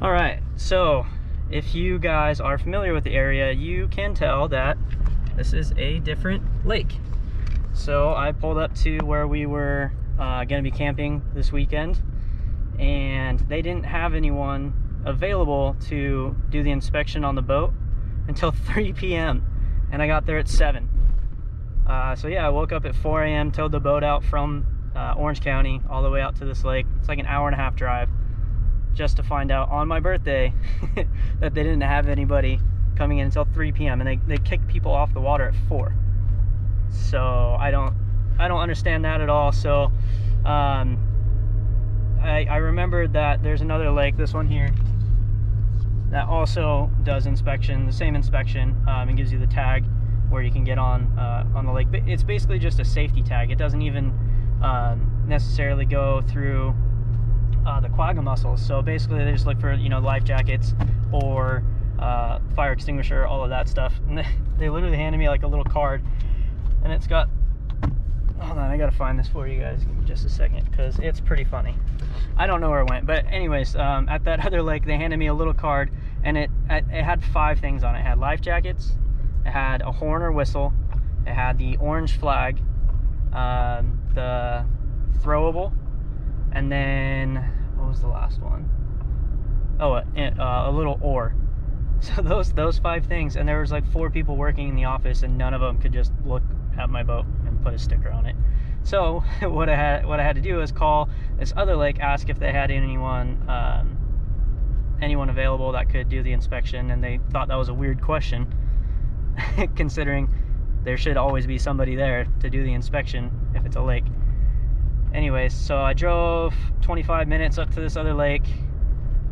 All right, so if you guys are familiar with the area, you can tell that this is a different lake. So I pulled up to where we were going to be camping this weekend, and they didn't have anyone available to do the inspection on the boat until 3 p.m. and I got there at 7. So yeah, I woke up at 4 a.m., towed the boat out from Orange County all the way out to this lake. It's like an hour-and-a-half drive, just to find out on my birthday that they didn't have anybody coming in until 3 p.m. and they kicked people off the water at 4. So I don't understand that at all. So I remembered that there's another lake, this one here, that also does inspection, the same inspection, and gives you the tag where you can get on the lake. But it's basically just a safety tag. It doesn't even necessarily go through the quagga mussels. So basically they just look for, you know, life jackets or fire extinguisher, all of that stuff. And they literally handed me like a little card, and it's got, hold on, I gotta find this for you guys. Give me just a second, because it's pretty funny. I don't know where it went, but anyways, at that other lake, they handed me a little card, and it had 5 things on it. It had life jackets, it had a horn or whistle, it had the orange flag, the throwable, and then what was the last one? Oh, a little oar. So those 5 things, and there was like 4 people working in the office, and none of them could just look at my boat and put a sticker on it. So what I had to do was call this other lake, ask if they had anyone available that could do the inspection, and they thought that was a weird question, considering there should always be somebody there to do the inspection if it's a lake. Anyways, so I drove 25 minutes up to this other lake,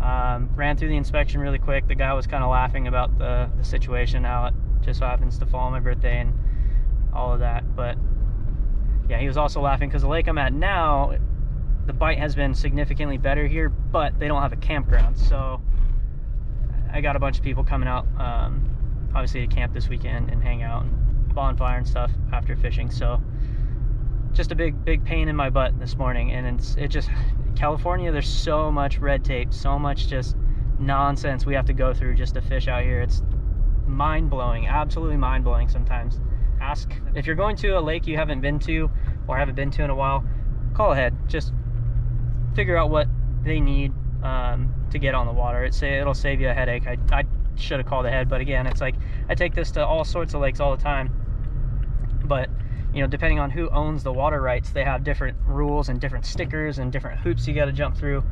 ran through the inspection really quick. The guy was kind of laughing about the situation, how it just so happens to fall on my birthday and all of that. But yeah, he was also laughing because the lake I'm at now, the bite has been significantly better here, but they don't have a campground. So I got a bunch of people coming out, obviously to camp this weekend and hang out and bonfire and stuff after fishing. So just a big pain in my butt this morning. And it just, California, there's so much red tape, so much just nonsense we have to go through just to fish out here. It's mind-blowing, absolutely mind-blowing sometimes. Ask, if you're going to a lake you haven't been to or haven't been to in a while, call ahead. Just figure out what they need to get on the water. It'll save you a headache. I should have called ahead, but again, it's like I take this to all sorts of lakes all the time, but you know, depending on who owns the water rights, they have different rules and different stickers and different hoops you got to jump through.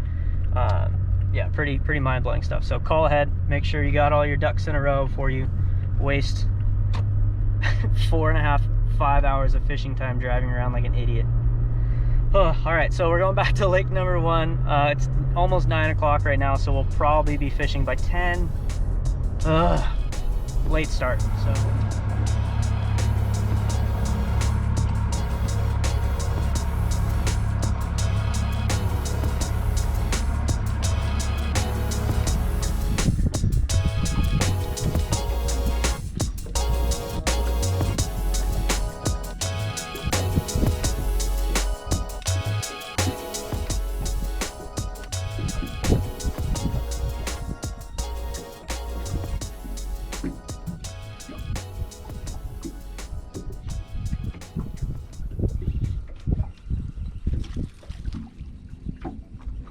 Yeah, pretty mind-blowing stuff. So call ahead, make sure you got all your ducks in a row before you waste 4.5 to 5 hours of fishing time driving around like an idiot. Oh, all right, so we're going back to lake number 1. It's almost 9 o'clock right now, so we'll probably be fishing by 10. Late start, so.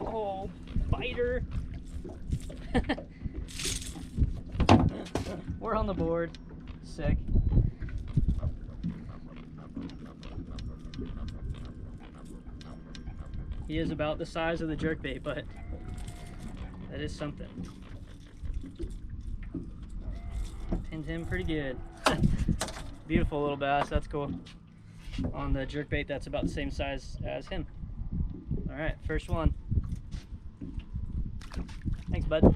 Oh, biter. We're on the board. Sick. He is about the size of the jerkbait, but that is something. Pinned him pretty good. Beautiful little bass, that's cool. On the jerkbait, that's about the same size as him. All right, first one. Thanks, bud.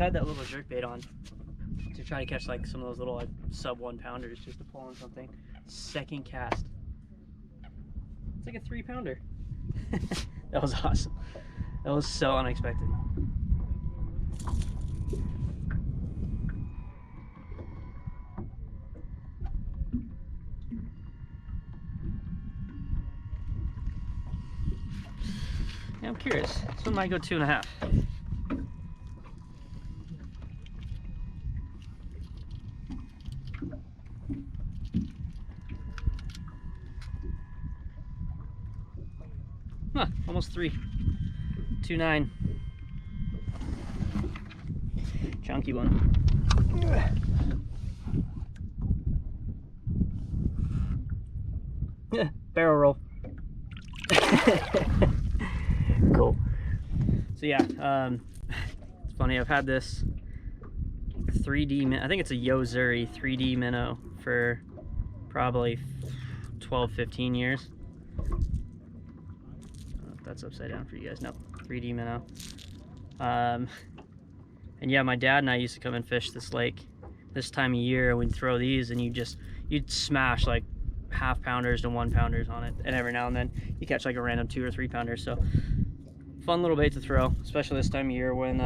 had that little jerkbait on to try to catch like some of those little like sub 1 pounders just to pull on something. Second cast, it's like a 3 pounder. That was awesome. That was so unexpected. Yeah, I'm curious. This one might go 2.5. Huh, almost 3. 2.9. Chunky one. Yeah, barrel roll. Cool. So yeah, it's funny. I've had this 3D. I think it's a Yo-Zuri 3D minnow for probably 12, 15 years. That's upside down for you guys. No, 3D minnow. And yeah, my dad and I used to come and fish this lake this time of year. We'd throw these, and you'd smash like 1/2 pounders to 1 pounders on it, and every now and then you catch like a random 2 or 3 pounders. So fun little bait to throw, especially this time of year when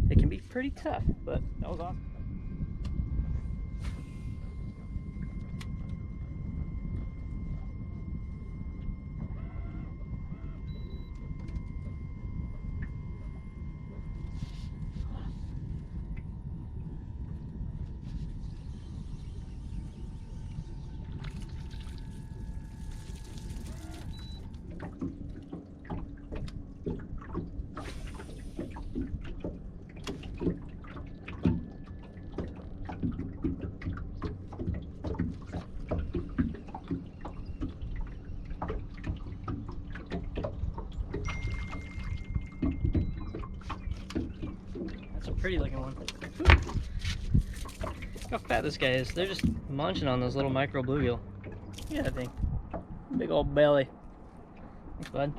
it can be pretty tough. But that was awesome. Pretty looking one. Look how fat this guy is. They're just munching on those little micro bluegill. Look at that thing. Big old belly. Thanks, bud.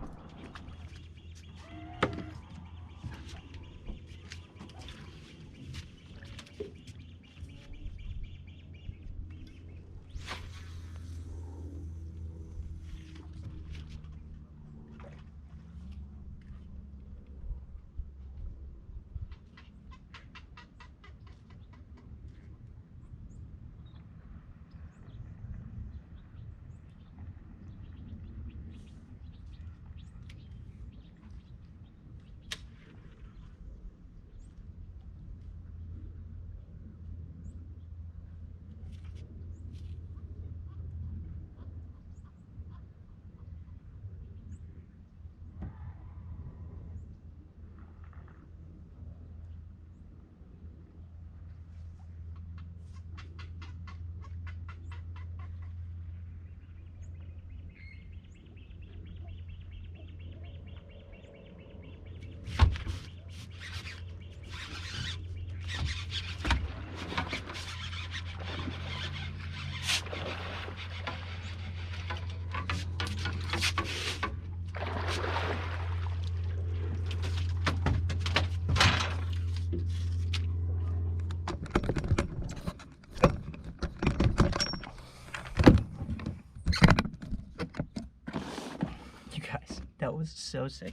That was so sick.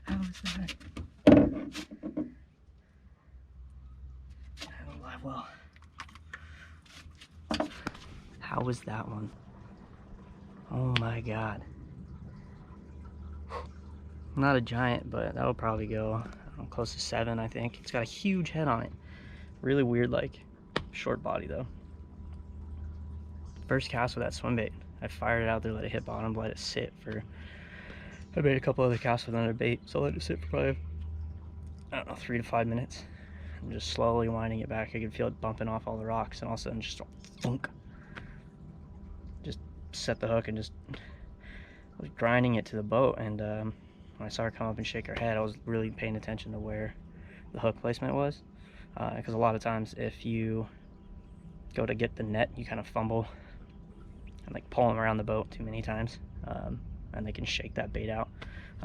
How was that? Well, how was that one? Oh my god. Not a giant, but that'll probably go close to 7, I think. It's got a huge head on it. Really weird, like, short body though. First cast with that swim bait. I fired it out there, let it hit bottom, let it sit for, I made a couple other casts with another bait, so I let it sit for probably, I don't know, 3 to 5 minutes. I'm just slowly winding it back. I could feel it bumping off all the rocks, and all of a sudden just thunk. Just set the hook and just was grinding it to the boat, and when I saw her come up and shake her head, I was really paying attention to where the hook placement was. Because a lot of times if you go to get the net, you kind of fumble and like pull them around the boat too many times, and they can shake that bait out.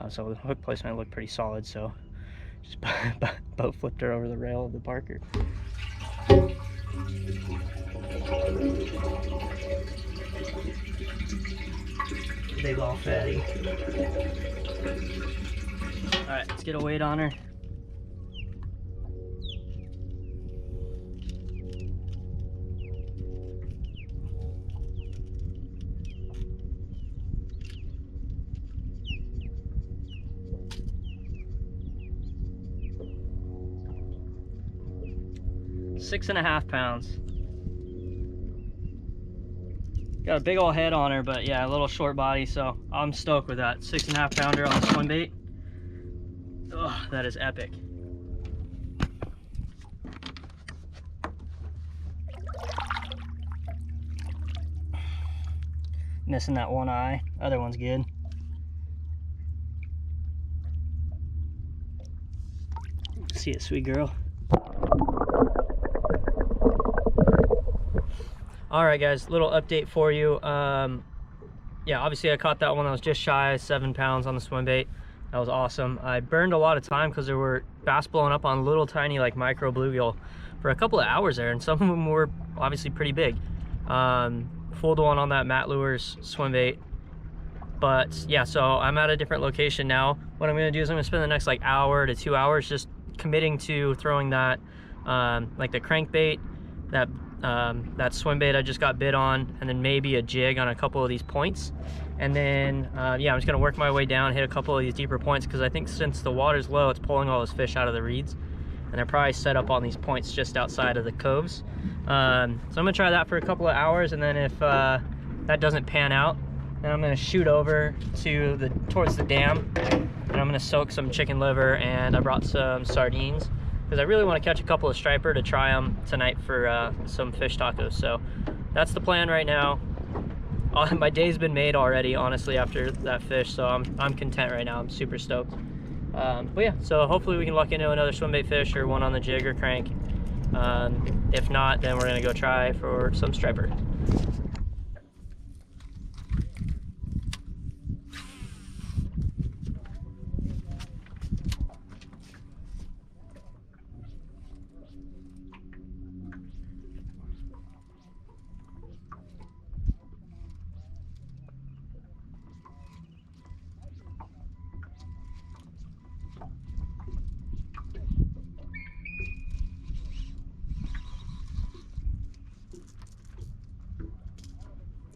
So the hook placement looked pretty solid, so just boat flipped her over the rail of the Parker. Big old fatty. Alright, let's get a weight on her. Six and a half pounds. Got a big old head on her, but yeah, a little short body, so I'm stoked with that. 6.5 pounder on Swimbait. Oh, that is epic. Missing that one eye. Other one's good. See it, sweet girl. All right, guys, little update for you. Yeah, obviously I caught that one. I was just shy of 7 pounds on the Swimbait. That was awesome. I burned a lot of time because there were bass blowing up on little tiny like micro bluegill for a couple of hours there, and some of them were obviously pretty big. Fooled one on that Matt Lures Swimbait. But yeah, so I'm at a different location now. What I'm gonna do is I'm gonna spend the next like hour to 2 hours just committing to throwing that like the crankbait, that Swimbait I just got bit on, and then maybe a jig on a couple of these points. And then yeah, I'm just gonna work my way down, hit a couple of these deeper points, because I think since the water's low, it's pulling all those fish out of the reeds, and they're probably set up on these points just outside of the coves. So I'm gonna try that for a couple of hours, and then if that doesn't pan out, then I'm gonna shoot over to towards the dam, and I'm gonna soak some chicken liver, and I brought some sardines because I really want to catch a couple of striper to try them tonight for some fish tacos. So that's the plan right now. My day's been made already, honestly, after that fish, so I'm content right now. I'm super stoked. But yeah, so hopefully we can luck into another Swimbait fish or one on the jig or crank. If not, then we're gonna go try for some striper.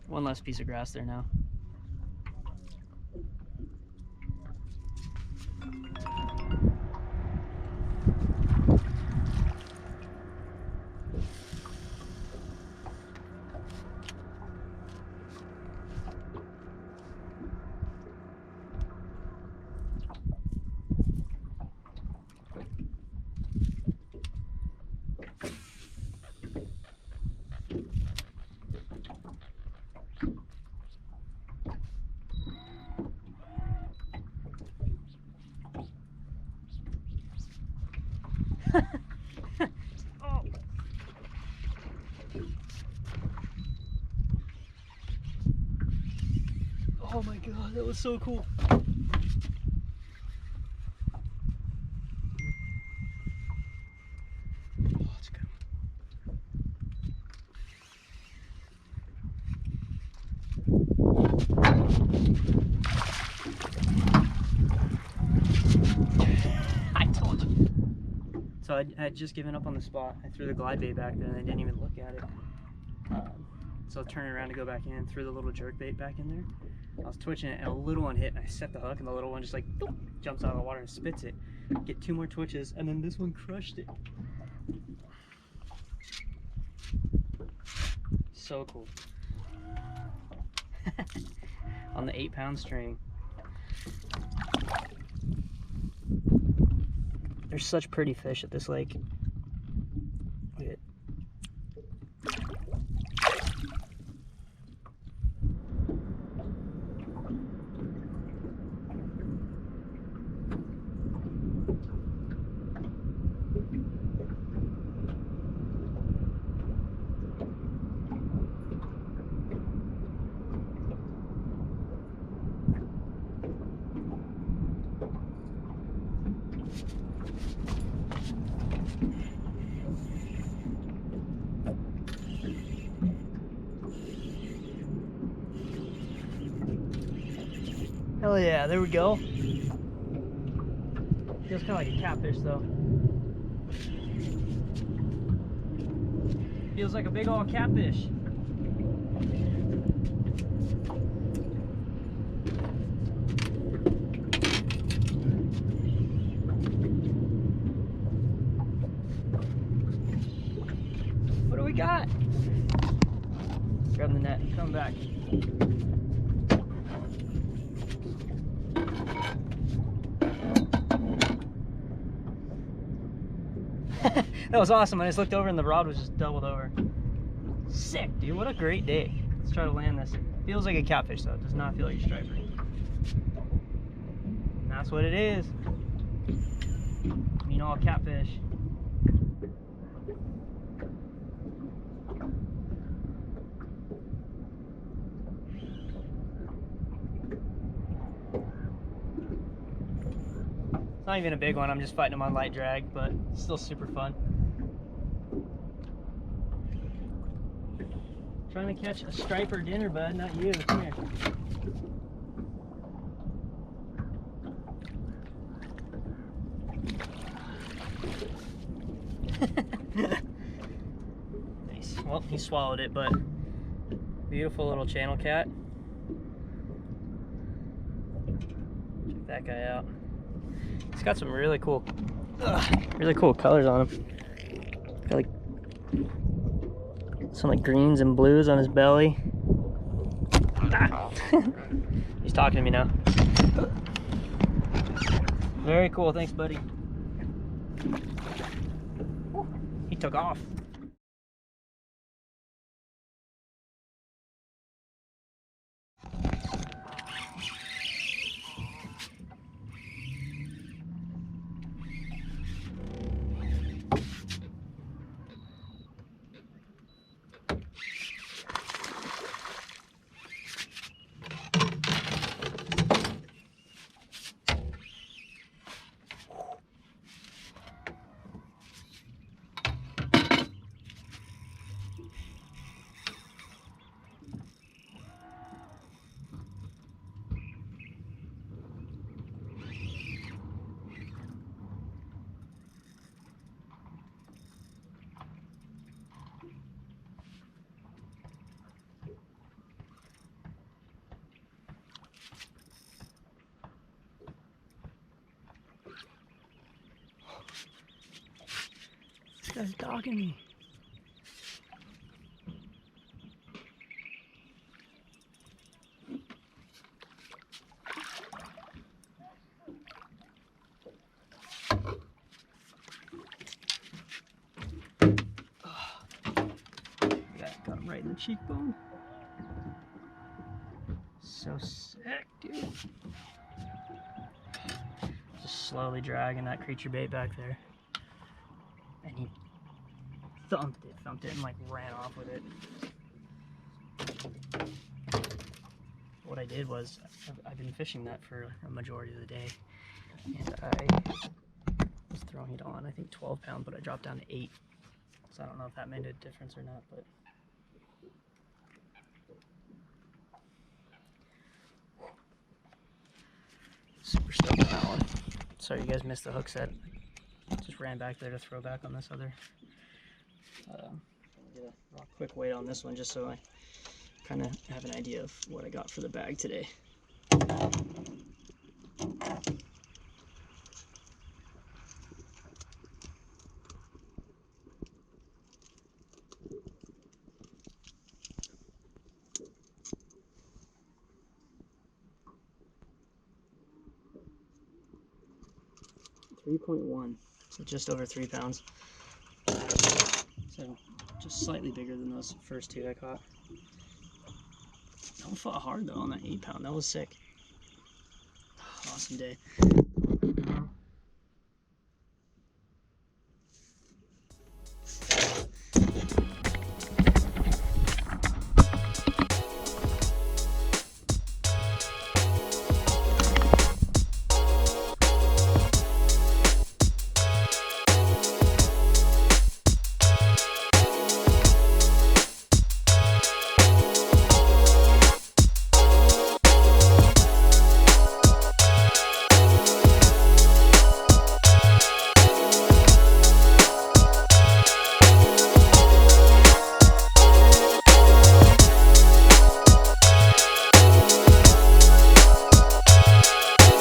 One less piece of grass there now. Oh. Oh my god, that was so cool. Oh, it's good. I told you. So I had just given up on the spot. I threw the glide bait back there and I didn't even look at it. So turning around to go back in, threw the little jerk bait back in there. I was twitching it and a little one hit, and I set the hook and the little one just like boop, jumps out of the water and spits it. Get 2 more twitches and then this one crushed it. So cool. On the 8-pound string. There's such pretty fish at this lake. Look at it. Oh yeah, there we go. Feels kind of like a catfish though. Feels like a big old catfish. What do we got? Grab the net, come back. That was awesome. I just looked over and the rod was just doubled over. Sick, dude. What a great day. Let's try to land this. Feels like a catfish though. It does not feel like a striper. And that's what it is. You know, all catfish. It's not even a big one. I'm just fighting them on light drag, but it's still super fun. Trying to catch a striper dinner, bud, not you. Come here. Nice. Well, he swallowed it, but beautiful little channel cat. Check that guy out. He's got some really cool colors on him. Got like some like greens and blues on his belly. He's talking to me now. Very cool, thanks buddy. He took off. This guy's dogging me. Got him right in the cheekbone. So sick, dude. Just slowly dragging that creature bait back there. And he thumped it, and like ran off with it. What I did was, I've been fishing that for a majority of the day, and I was throwing it on, I think 12 pound, but I dropped down to 8. So I don't know if that made a difference or not, but super stoked on that one. Sorry you guys missed the hook set. Just ran back there to throw back on this other. Get a raw quick weight on this one just so I kind of have an idea of what I got for the bag today. 3.1, so just over 3 pounds. So just slightly bigger than those first two I caught. That one fought hard though on that 8 pound. That was sick. Awesome day.